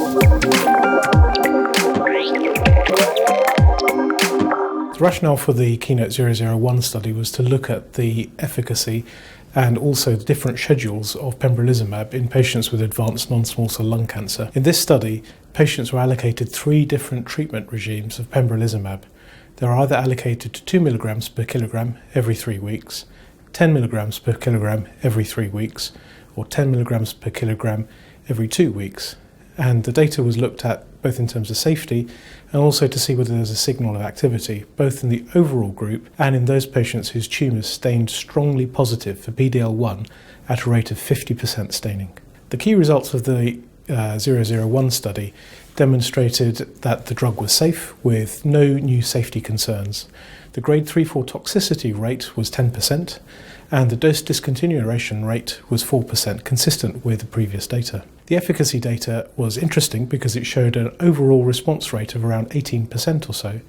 The rationale for the KEYNOTE-001 study was to look at the efficacy and also the different schedules of pembrolizumab in patients with advanced non-small cell lung cancer. In this study, patients were allocated 3 different treatment regimes of pembrolizumab. They were either allocated to 2 mg per kilogram every 3 weeks, 10 mg per kilogram every 3 weeks, or 10 mg per kilogram every 2 weeks. And the data was looked at both in terms of safety and also to see whether there's a signal of activity, both in the overall group and in those patients whose tumours stained strongly positive for PD-L1 at a rate of 50% staining. The key results of the 001 study demonstrated that the drug was safe with no new safety concerns. The grade 3/4 toxicity rate was 10% and the dose discontinuation rate was 4%, consistent with the previous data. The efficacy data was interesting because it showed an overall response rate of around 18% or so,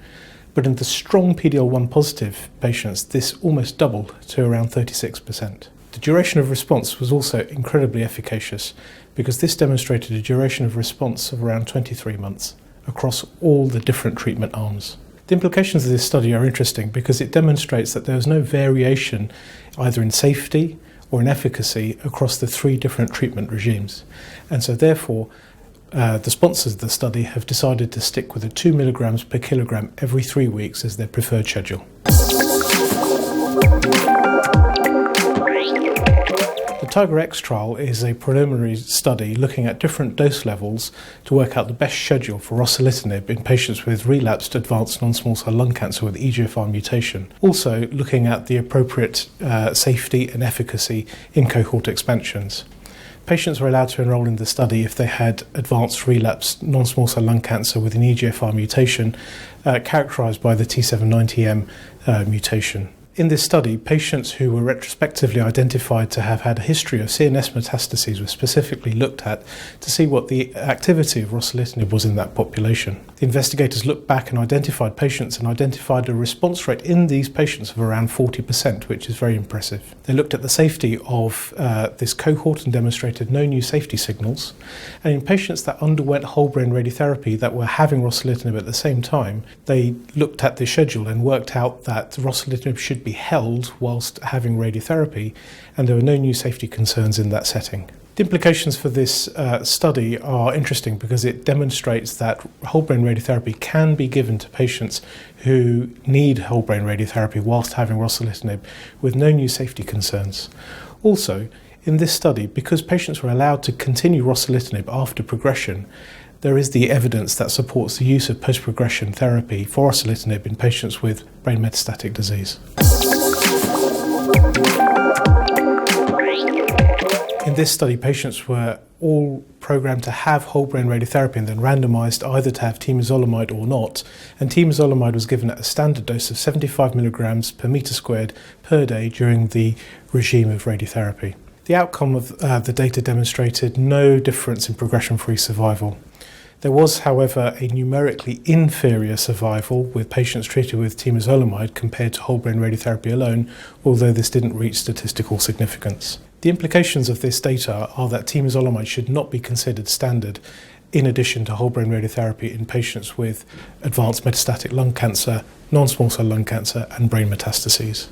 but in the strong PD-L1 positive patients this almost doubled to around 36%. The duration of response was also incredibly efficacious because this demonstrated a duration of response of around 23 months across all the different treatment arms. The implications of this study are interesting because it demonstrates that there is no variation either in safety or in efficacy across the 3 different treatment regimes. And so therefore, the sponsors of the study have decided to stick with the 2 mg per kilogram every 3 weeks as their preferred schedule. The TIGER-X trial is a preliminary study looking at different dose levels to work out the best schedule for rociletinib in patients with relapsed advanced non-small cell lung cancer with EGFR mutation. Also looking at the appropriate safety and efficacy in cohort expansions. Patients were allowed to enrol in the study if they had advanced relapsed non-small cell lung cancer with an EGFR mutation characterized by the T790M mutation. In this study, patients who were retrospectively identified to have had a history of CNS metastases were specifically looked at to see what the activity of rociletinib was in that population. The investigators looked back and identified patients and identified a response rate in these patients of around 40%, which is very impressive. They looked at the safety of this cohort and demonstrated no new safety signals. And in patients that underwent whole brain radiotherapy that were having rociletinib at the same time, they looked at the schedule and worked out that rociletinib should be held whilst having radiotherapy, and there were no new safety concerns in that setting. The implications for this study are interesting because it demonstrates that whole brain radiotherapy can be given to patients who need whole brain radiotherapy whilst having rociletinib with no new safety concerns. Also, in this study, because patients were allowed to continue rociletinib after progression, there is the evidence that supports the use of post-progression therapy for rociletinib in patients with brain metastatic disease. In this study, patients were all programmed to have whole brain radiotherapy and then randomized either to have temozolamide or not, and temozolamide was given at a standard dose of 75 mg per meter squared per day during the regime of radiotherapy. The outcome of the data demonstrated no difference in progression-free survival. There was, however, a numerically inferior survival with patients treated with temozolamide compared to whole brain radiotherapy alone, although this didn't reach statistical significance. The implications of this data are that temozolamide should not be considered standard in addition to whole brain radiotherapy in patients with advanced metastatic lung cancer, non-small cell lung cancer and brain metastases.